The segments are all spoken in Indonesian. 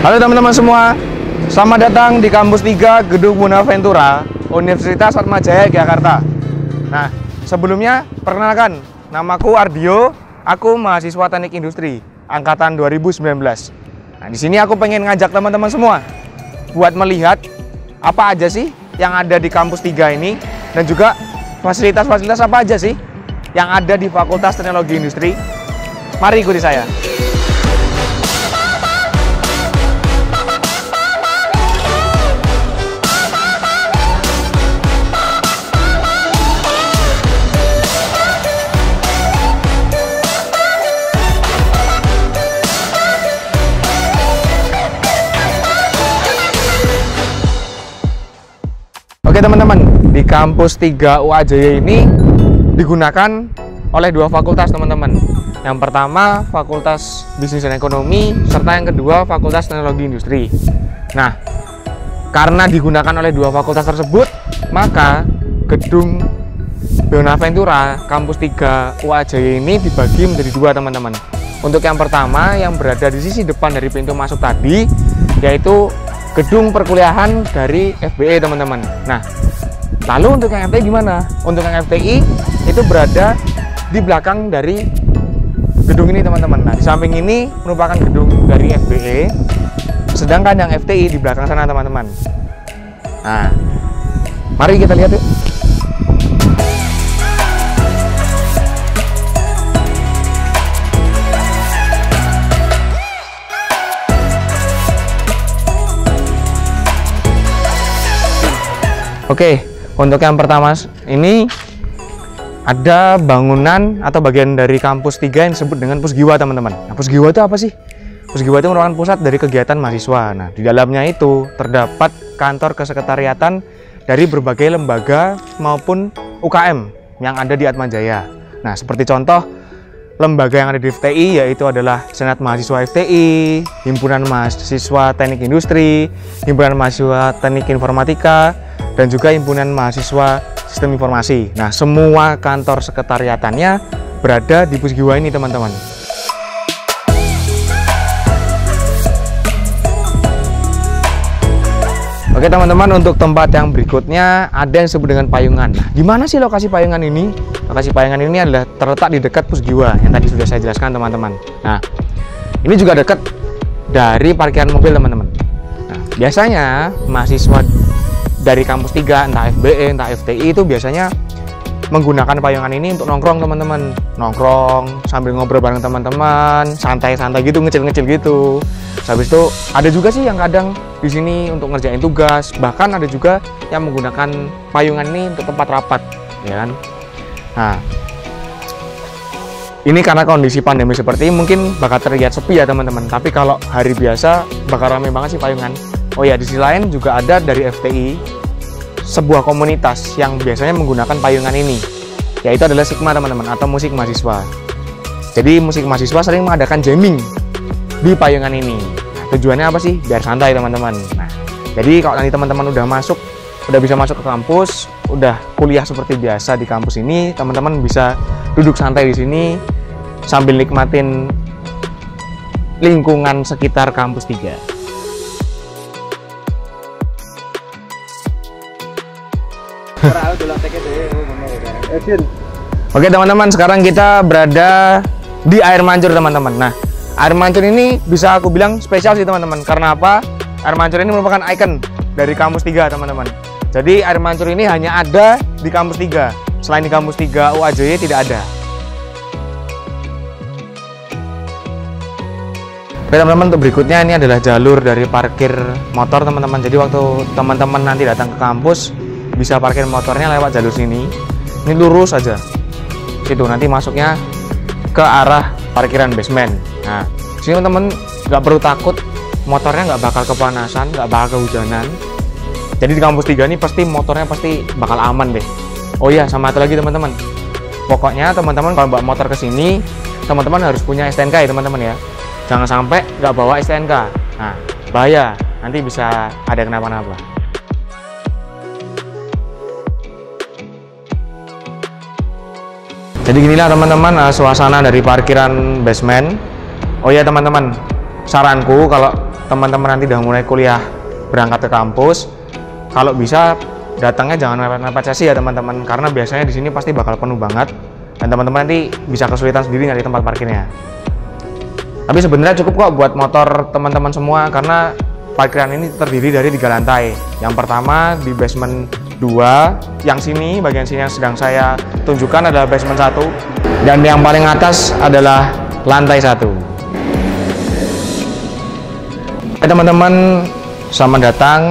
Halo teman-teman semua, selamat datang di Kampus 3 Gedung Bonaventura, Universitas Atmajaya, Yogyakarta. Nah, sebelumnya perkenalkan, namaku Ardio, aku mahasiswa Teknik Industri angkatan 2019. Nah, di sini aku pengen ngajak teman-teman semua buat melihat apa aja sih yang ada di Kampus 3 ini, dan juga fasilitas-fasilitas apa aja sih yang ada di Fakultas Teknologi Industri. Mari ikuti saya. Oke teman-teman, di Kampus 3 UA Jaya ini digunakan oleh dua fakultas teman-teman. Yang pertama Fakultas Bisnis dan Ekonomi, serta yang kedua Fakultas Teknologi Industri. Nah, karena digunakan oleh dua fakultas tersebut, maka gedung Bonaventura Kampus 3 UA Jaya ini dibagi menjadi dua teman-teman. Untuk yang pertama yang berada di sisi depan dari pintu masuk tadi, yaitu gedung perkuliahan dari FBE teman-teman. Nah, lalu untuk yang FTI gimana? Untuk yang FTI itu berada di belakang dari gedung ini teman-teman. Nah, di samping ini merupakan gedung dari FBE, sedangkan yang FTI di belakang sana teman-teman. Nah, mari kita lihat yuk. Oke, untuk yang pertama ini ada bangunan atau bagian dari Kampus 3 yang disebut dengan Pusgiwa teman-teman. Nah, Pusgiwa itu apa sih? Pusgiwa itu merupakan pusat dari kegiatan mahasiswa. Nah, di dalamnya itu terdapat kantor kesekretariatan dari berbagai lembaga maupun UKM yang ada di Atmajaya. Nah, seperti contoh lembaga yang ada di FTI yaitu adalah Senat Mahasiswa FTI, Himpunan Mahasiswa Teknik Industri, Himpunan Mahasiswa Teknik Informatika, dan juga Himpunan Mahasiswa Sistem Informasi. Nah, semua kantor sekretariatannya berada di Pusgiwa ini teman-teman. Oke teman-teman, untuk tempat yang berikutnya ada yang disebut dengan Payungan. Nah, di mana sih lokasi Payungan ini? Lokasi Payungan ini adalah terletak di dekat Pusgiwa yang tadi sudah saya jelaskan teman-teman. Nah, ini juga dekat dari parkiran mobil teman-teman. Nah, biasanya mahasiswa dari Kampus 3, entah FBE, entah FTI itu biasanya menggunakan Payungan ini untuk nongkrong teman-teman. Nongkrong sambil ngobrol bareng teman-teman, santai-santai gitu, ngecil-ngecil gitu. Habis itu ada juga sih yang kadang di sini untuk ngerjain tugas, bahkan ada juga yang menggunakan Payungan ini untuk tempat rapat, ya kan? Nah, ini karena kondisi pandemi seperti ini mungkin bakal terlihat sepi ya teman-teman. Tapi kalau hari biasa bakal ramai banget sih Payungan. Oh ya, di sisi lain juga ada dari FTI sebuah komunitas yang biasanya menggunakan Payungan ini, yaitu adalah Sigma teman-teman, atau musik mahasiswa. Jadi musik mahasiswa sering mengadakan jamming di Payungan ini. Nah, tujuannya apa sih? Biar santai teman-teman. Nah, jadi kalau nanti teman-teman udah bisa masuk ke kampus, udah kuliah seperti biasa di kampus ini, teman-teman bisa duduk santai di sini sambil nikmatin lingkungan sekitar Kampus 3. Oke teman-teman, sekarang kita berada di air mancur teman-teman. Nah, air mancur ini bisa aku bilang spesial sih teman-teman. Karena apa? Air mancur ini merupakan ikon dari Kampus 3 teman-teman. Jadi air mancur ini hanya ada di Kampus 3. Selain di Kampus 3 UA Jaya tidak ada. Oke teman-teman, untuk berikutnya ini adalah jalur dari parkir motor teman-teman. Jadi waktu teman-teman nanti datang ke kampus, bisa parkir motornya lewat jalur sini. Ini lurus aja situ, nanti masuknya ke arah parkiran basement. Nah, sini teman-teman nggak perlu takut, motornya nggak bakal kepanasan, nggak bakal kehujanan. Jadi di Kampus 3 ini pasti motornya pasti bakal aman deh. Oh iya, sama satu lagi teman-teman, pokoknya teman-teman kalau bawa motor ke sini, teman-teman harus punya STNK ya teman-teman ya. Jangan sampai nggak bawa STNK. Nah, bahaya, nanti bisa ada kenapa-napa. Jadi ginilah teman-teman suasana dari parkiran basement. Oh ya teman-teman, saranku kalau teman-teman nanti udah mulai kuliah berangkat ke kampus, kalau bisa datangnya jangan mepet-mepet sesi ya teman-teman, karena biasanya di sini pasti bakal penuh banget dan teman-teman nanti bisa kesulitan sendiri nyari tempat parkirnya. Tapi sebenarnya cukup kok buat motor teman-teman semua, karena parkiran ini terdiri dari 3 lantai. Yang pertama di basement 2, yang sini, bagian sini yang sedang saya tunjukkan adalah basement 1, dan yang paling atas adalah lantai 1. Teman-teman, selamat datang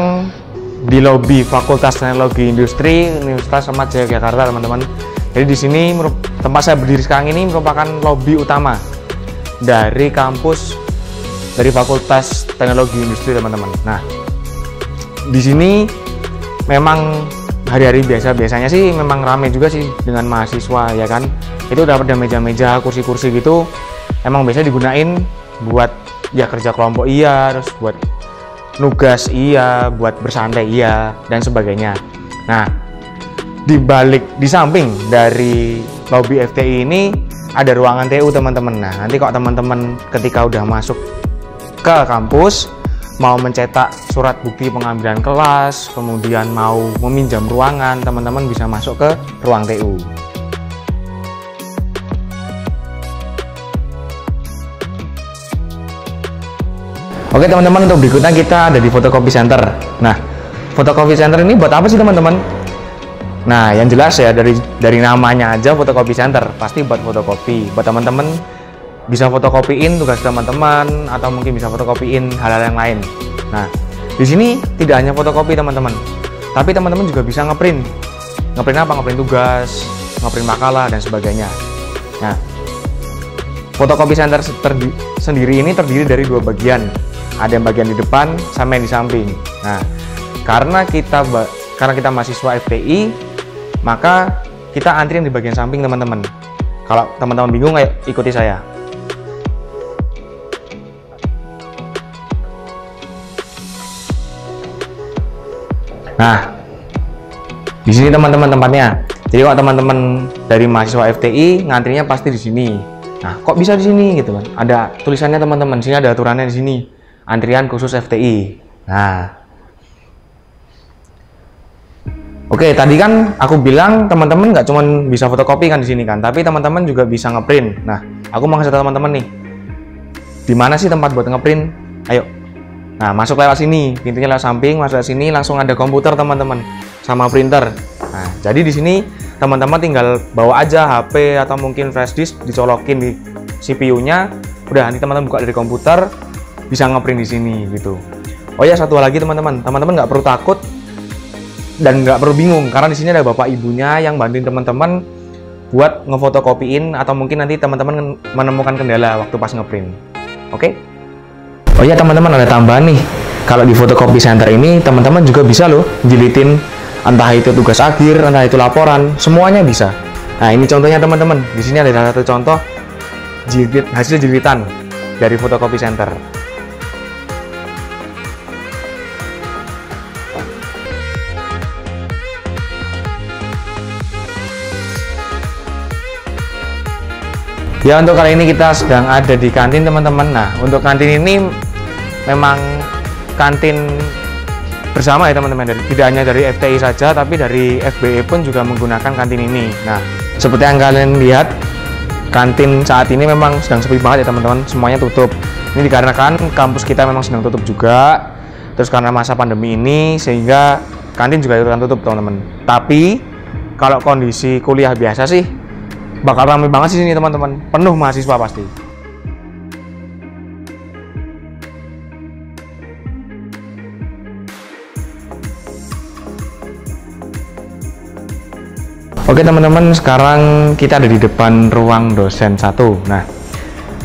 di lobi Fakultas Teknologi Industri Universitas Ahmad Yogyakarta, teman-teman. Jadi di sini tempat saya berdiri sekarang ini merupakan lobi utama dari kampus dari Fakultas Teknologi Industri, teman-teman. Nah, di sini memang hari-hari biasanya sih memang ramai juga sih dengan mahasiswa, ya kan. Itu udah ada meja-meja, kursi-kursi gitu. Emang biasanya digunain buat ya kerja kelompok iya, terus buat nugas iya, buat bersantai iya, dan sebagainya. Nah, di samping dari lobi FTI ini ada ruangan TU, teman-teman. Nah, nanti kok teman-teman ketika udah masuk ke kampus mau mencetak surat bukti pengambilan kelas, kemudian mau meminjam ruangan, teman-teman bisa masuk ke ruang TU. Oke teman-teman, untuk berikutnya kita ada di photocopy center. Nah, photocopy center ini buat apa sih teman-teman? Nah, yang jelas ya dari namanya aja photocopy center, pasti buat fotokopi. Buat teman-teman bisa fotokopyiin tugas teman-teman, atau mungkin bisa fotokopyiin hal-hal yang lain. Nah, di sini tidak hanya fotokopi teman-teman, tapi teman-teman juga bisa ngeprint. Ngeprint apa? Ngeprint tugas, ngeprint makalah, dan sebagainya. Nah, photocopy center sendiri ini terdiri dari 2 bagian. Ada yang bagian di depan sama yang di samping. Nah, karena kita mahasiswa FTI, maka kita antri yang di bagian samping, teman-teman. Kalau teman-teman bingung, ayo ikuti saya. Nah, di sini teman-teman tempatnya. Jadi kalau teman-teman dari mahasiswa FTI ngantrinya pasti di sini. Nah, kok bisa di sini gitu kan? Ada tulisannya teman-teman. Sini ada aturannya di sini. Antrian khusus FTI. Nah, oke, tadi kan aku bilang teman-teman nggak cuma bisa fotokopi kan di sini kan, tapi teman-teman juga bisa ngeprint. Nah, aku mau kasih tahu teman-teman nih, di mana sih tempat buat ngeprint? Ayo. Nah, masuk lewat sini, pintunya lewat samping, masuk lewat sini, langsung ada komputer teman-teman sama printer. Nah, jadi di sini teman-teman tinggal bawa aja HP atau mungkin flash disk, dicolokin di CPU-nya, udah nanti teman-teman buka dari komputer, bisa ngeprint di sini gitu. Oh ya, satu lagi teman-teman nggak perlu takut dan nggak perlu bingung, karena di sini ada bapak ibunya yang bantuin teman-teman buat ngefotokopiin, atau mungkin nanti teman-teman menemukan kendala waktu pas ngeprint. Oke? Oh ya teman-teman, ada tambahan nih. Kalau di photocopy center ini teman-teman juga bisa loh jilitin, entah itu tugas akhir, entah itu laporan, semuanya bisa. Nah, ini contohnya teman-teman. Di sini ada satu contoh hasil jilitan dari photocopy center. Ya, untuk kali ini kita sedang ada di kantin teman-teman. Nah, untuk kantin ini memang kantin bersama ya teman-teman, tidak hanya dari FTI saja, tapi dari FBE pun juga menggunakan kantin ini. Nah, seperti yang kalian lihat, kantin saat ini memang sedang sepi banget ya teman-teman, semuanya tutup. Ini dikarenakan kampus kita memang sedang tutup juga, terus karena masa pandemi ini sehingga kantin juga ikutan tutup teman-teman. Tapi kalau kondisi kuliah biasa sih bakal ramai banget sih sini teman-teman, penuh mahasiswa pasti. Oke teman-teman, sekarang kita ada di depan ruang dosen 1. Nah,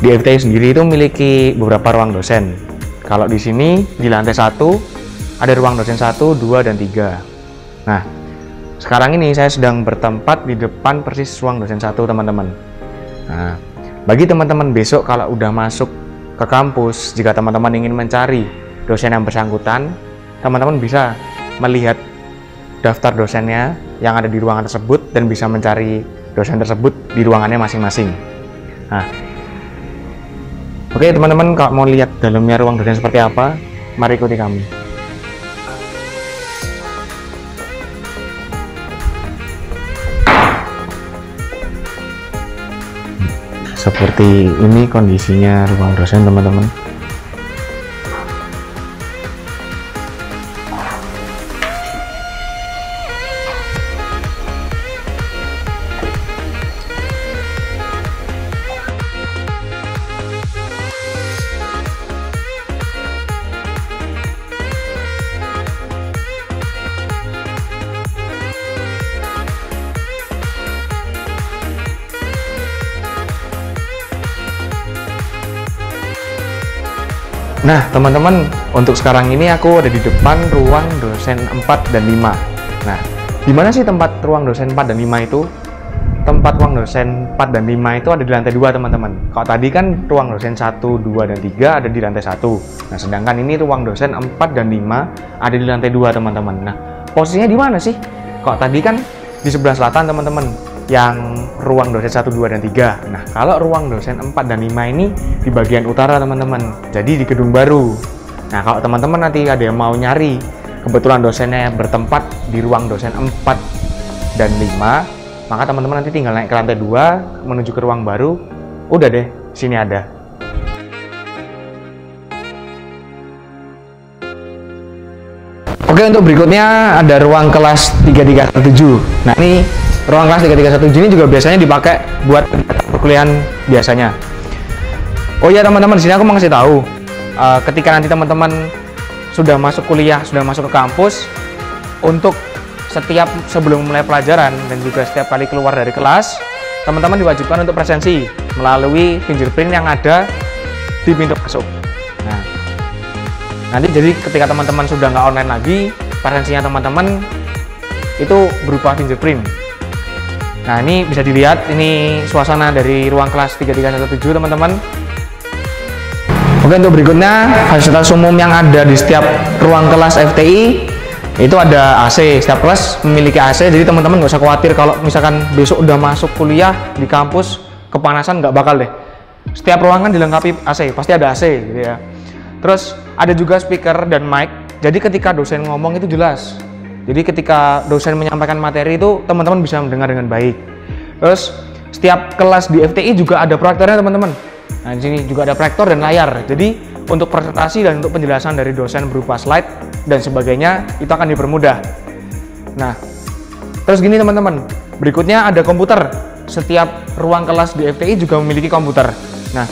di FTI sendiri itu memiliki beberapa ruang dosen. Kalau di sini di lantai 1 ada ruang dosen 1, 2, dan 3. Nah, sekarang ini saya sedang bertempat di depan persis ruang dosen 1 teman-teman. Nah, bagi teman-teman besok kalau udah masuk ke kampus, jika teman-teman ingin mencari dosen yang bersangkutan, teman-teman bisa melihat daftar dosennya yang ada di ruangan tersebut dan bisa mencari dosen tersebut di ruangannya masing-masing. Nah, Oke teman-teman, kalau mau lihat dalamnya ruang dosen seperti apa, mari ikuti kami. Seperti ini kondisinya ruang dosen teman-teman. Nah teman-teman, untuk sekarang ini aku ada di depan ruang dosen 4 dan 5. Nah, di mana sih tempat ruang dosen 4 dan 5 itu? Tempat ruang dosen 4 dan 5 itu ada di lantai 2 teman-teman. Kalau tadi kan ruang dosen 1, 2, dan 3 ada di lantai 1. Nah, sedangkan ini ruang dosen 4 dan 5 ada di lantai 2 teman-teman. Nah, posisinya di mana sih? Kalau tadi kan di sebelah selatan teman-teman, yang ruang dosen 1, 2, dan 3. Nah, kalau ruang dosen 4 dan 5 ini di bagian utara teman-teman, jadi di gedung baru. Nah, kalau teman-teman nanti ada yang mau nyari, kebetulan dosennya bertempat di ruang dosen 4 dan 5, maka teman-teman nanti tinggal naik ke lantai 2 menuju ke ruang baru. Udah deh, sini ada. Oke, untuk berikutnya ada ruang kelas 3317. Nah, ini ruang kelas 3317 ini juga biasanya dipakai buat perkuliahan biasanya. Oh iya teman-teman, di sini aku mau ngasih tahu, ketika nanti teman-teman sudah masuk kuliah, sudah masuk ke kampus, untuk setiap sebelum mulai pelajaran dan juga setiap kali keluar dari kelas, teman-teman diwajibkan untuk presensi melalui fingerprint yang ada di pintu masuk. Nah, nanti jadi ketika teman-teman sudah nggak online lagi, presensinya teman-teman itu berupa fingerprint. Nah, ini bisa dilihat, ini suasana dari ruang kelas 3317 teman-teman. Oke, untuk berikutnya fasilitas umum yang ada di setiap ruang kelas FTI itu ada AC. Setiap kelas memiliki AC, jadi teman-teman nggak usah khawatir kalau misalkan besok udah masuk kuliah di kampus kepanasan, nggak bakal deh. Setiap ruangan dilengkapi AC, pasti ada AC gitu ya. Terus ada juga speaker dan mic, jadi ketika dosen ngomong itu jelas. Jadi ketika dosen menyampaikan materi itu teman-teman bisa mendengar dengan baik. Terus setiap kelas di FTI juga ada proyektornya teman-teman. Nah, di sini juga ada proyektor dan layar. Jadi untuk presentasi dan untuk penjelasan dari dosen berupa slide dan sebagainya itu akan dipermudah. Nah, terus gini teman-teman, berikutnya ada komputer. Setiap ruang kelas di FTI juga memiliki komputer. Nah,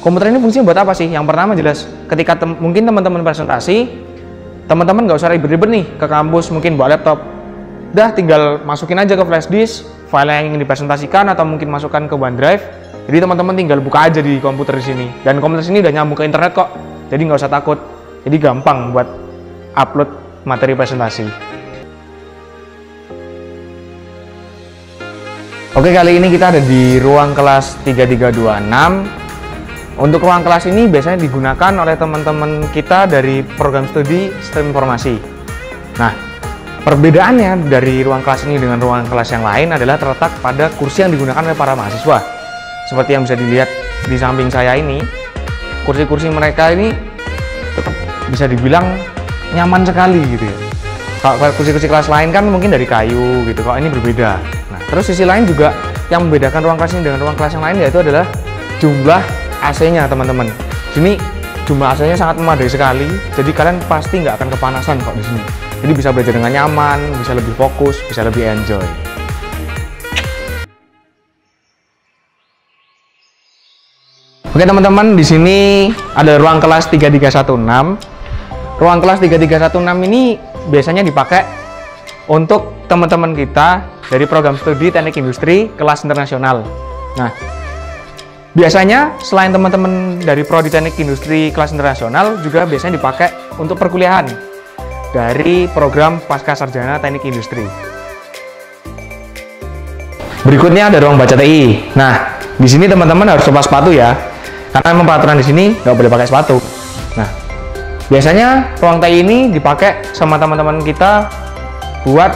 komputer ini fungsinya buat apa sih? Yang pertama jelas, ketika mungkin teman-teman presentasi, teman-teman nggak usah ribet-ribet nih ke kampus, mungkin bawa laptop. Udah tinggal masukin aja ke flash disk file yang ingin dipresentasikan atau mungkin masukkan ke OneDrive. Jadi teman-teman tinggal buka aja di komputer di sini. Dan komputer sini udah nyambung ke internet kok. Jadi nggak usah takut. Jadi gampang buat upload materi presentasi. Oke, kali ini kita ada di ruang kelas 3326. Untuk ruang kelas ini biasanya digunakan oleh teman-teman kita dari program studi sistem informasi. Nah, perbedaannya dari ruang kelas ini dengan ruang kelas yang lain adalah terletak pada kursi yang digunakan oleh para mahasiswa. Seperti yang bisa dilihat di samping saya ini, kursi-kursi mereka ini bisa dibilang nyaman sekali gitu ya. Kalau kursi-kursi kelas lain kan mungkin dari kayu gitu, kalau ini berbeda. Nah, terus sisi lain juga yang membedakan ruang kelas ini dengan ruang kelas yang lain yaitu adalah jumlah AC-nya teman-teman. Sini jumlah AC-nya sangat memadai sekali, jadi kalian pasti nggak akan kepanasan kok di sini. Jadi bisa belajar dengan nyaman, bisa lebih fokus, bisa lebih enjoy. Oke teman-teman, di sini ada ruang kelas 3316. Ruang kelas 3316 ini biasanya dipakai untuk teman-teman kita dari program studi teknik industri kelas internasional. Nah, biasanya selain teman-teman dari prodi teknik industri kelas internasional juga biasanya dipakai untuk perkuliahan dari program pasca sarjana teknik industri. Berikutnya ada ruang baca TI. Nah, di sini teman-teman harus lepas sepatu ya, karena memang peraturan di sini nggak boleh pakai sepatu. Nah, biasanya ruang TI ini dipakai sama teman-teman kita buat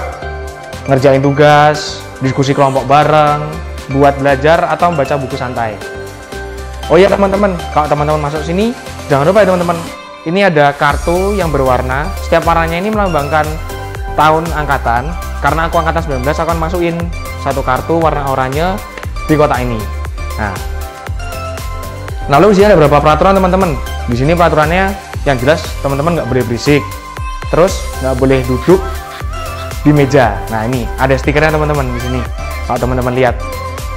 ngerjain tugas, diskusi kelompok bareng, buat belajar atau baca buku santai. Oh iya teman-teman, kalau teman-teman masuk sini, jangan lupa ya teman-teman, ini ada kartu yang berwarna. Setiap warnanya ini melambangkan tahun angkatan. Karena aku angkatan 19, aku akan masukin satu kartu warna oranye di kotak ini. Nah, lalu di sini ada beberapa peraturan teman-teman. Di sini peraturannya yang jelas teman-teman nggak boleh berisik, terus nggak boleh duduk di meja. Nah ini ada stikernya teman-teman di sini. Kalau teman-teman lihat,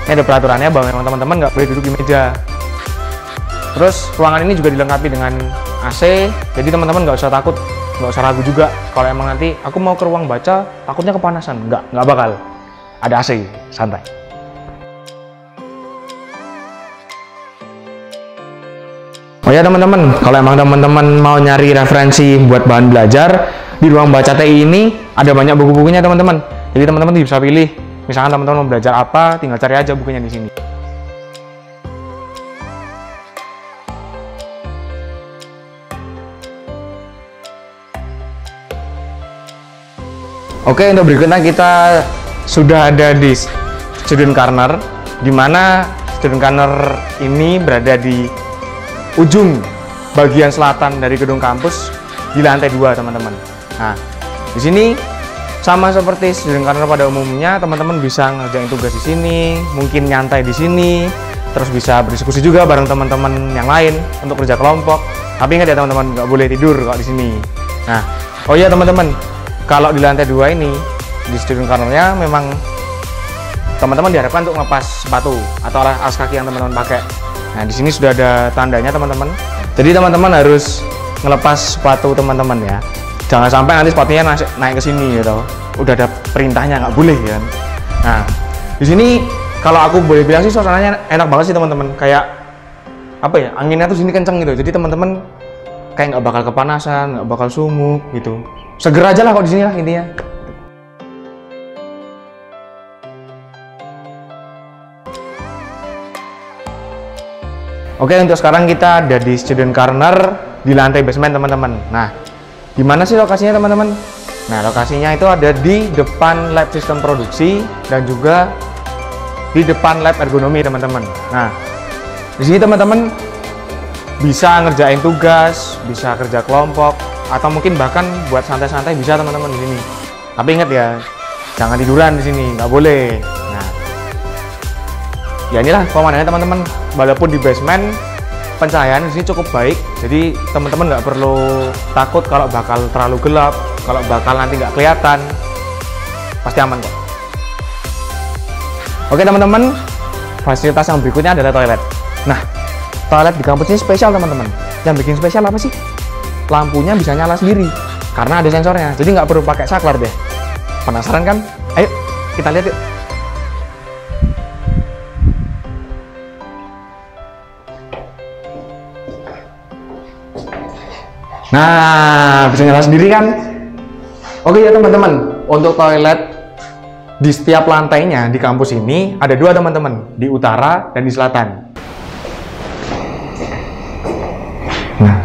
ini ada peraturannya bahwa memang teman-teman nggak boleh duduk di meja. Terus ruangan ini juga dilengkapi dengan AC, jadi teman-teman nggak usah takut, nggak usah ragu juga kalau emang nanti aku mau ke ruang baca takutnya kepanasan. Nggak bakal, ada AC, santai. Oh ya teman-teman, kalau emang teman-teman mau nyari referensi buat bahan belajar, di ruang baca TI ini ada banyak buku-bukunya teman-teman. Jadi teman-teman bisa pilih, misalkan teman-teman mau belajar apa, tinggal cari aja bukunya di sini. Oke, untuk berikutnya kita sudah ada di Student Corner, di mana Student Corner ini berada di ujung bagian selatan dari gedung kampus di lantai 2 teman-teman. Nah, di sini sama seperti Student Corner pada umumnya, teman-teman bisa ngerjain tugas di sini, mungkin nyantai di sini, terus bisa berdiskusi juga bareng teman-teman yang lain untuk kerja kelompok. Tapi ingat ya teman-teman, nggak boleh tidur kalau di sini. Nah, oh iya teman-teman, kalau di lantai 2 ini, di Student Corner-nya memang teman-teman diharapkan untuk ngelepas sepatu atau alas kaki yang teman-teman pakai. Nah, di sini sudah ada tandanya teman-teman. Jadi teman-teman harus ngelepas sepatu teman-teman ya. Jangan sampai nanti sepatunya naik ke sini gitu. Udah ada perintahnya, nggak boleh kan. Nah, di sini kalau aku boleh bilang sih suasananya enak banget sih teman-teman. Kayak apa ya? Anginnya tuh sini kenceng gitu. Jadi teman-teman kayak nggak bakal kepanasan, nggak bakal sumuk gitu. Seger aja lah kok di sini lah intinya. Oke, untuk sekarang kita ada di Student Corner di lantai basement teman-teman. Nah, di mana sih lokasinya teman-teman? Nah, lokasinya itu ada di depan lab sistem produksi dan juga di depan lab ergonomi teman-teman. Nah, di sini teman-teman bisa ngerjain tugas, bisa kerja kelompok, atau mungkin bahkan buat santai-santai bisa teman-teman di sini. Tapi ingat ya, jangan tiduran di sini, nggak boleh. Nah, ya inilah pemandangannya teman-teman. Walaupun di basement, pencahayaan di sini cukup baik, jadi teman-teman nggak perlu takut kalau bakal terlalu gelap, kalau bakal nanti nggak kelihatan, pasti aman kok. Oke teman-teman, fasilitas yang berikutnya adalah toilet. Nah, toilet di kampus ini spesial teman-teman. Yang bikin spesial apa sih? Lampunya bisa nyala sendiri karena ada sensornya, jadi nggak perlu pakai saklar deh. Penasaran kan? Ayo kita lihat yuk. Nah, bisa nyala sendiri kan? Oke ya teman-teman, untuk toilet di setiap lantainya di kampus ini ada 2 teman-teman, di utara dan di selatan. Nah,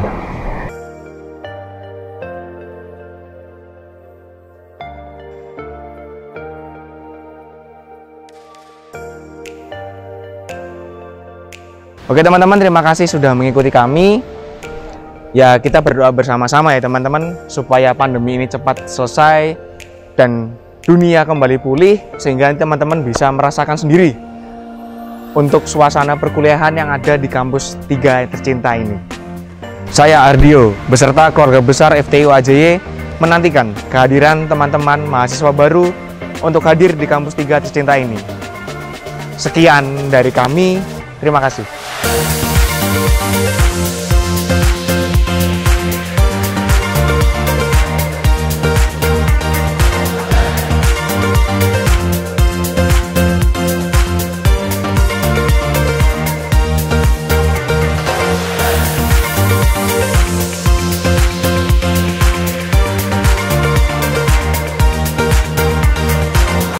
oke teman-teman, terima kasih sudah mengikuti kami. Ya, kita berdoa bersama-sama ya teman-teman, supaya pandemi ini cepat selesai dan dunia kembali pulih, sehingga teman-teman bisa merasakan sendiri untuk suasana perkuliahan yang ada di kampus 3 tercinta ini. Saya Ardio beserta keluarga besar FTIU AJY menantikan kehadiran teman-teman mahasiswa baru untuk hadir di kampus 3 tercinta ini. Sekian dari kami, terima kasih.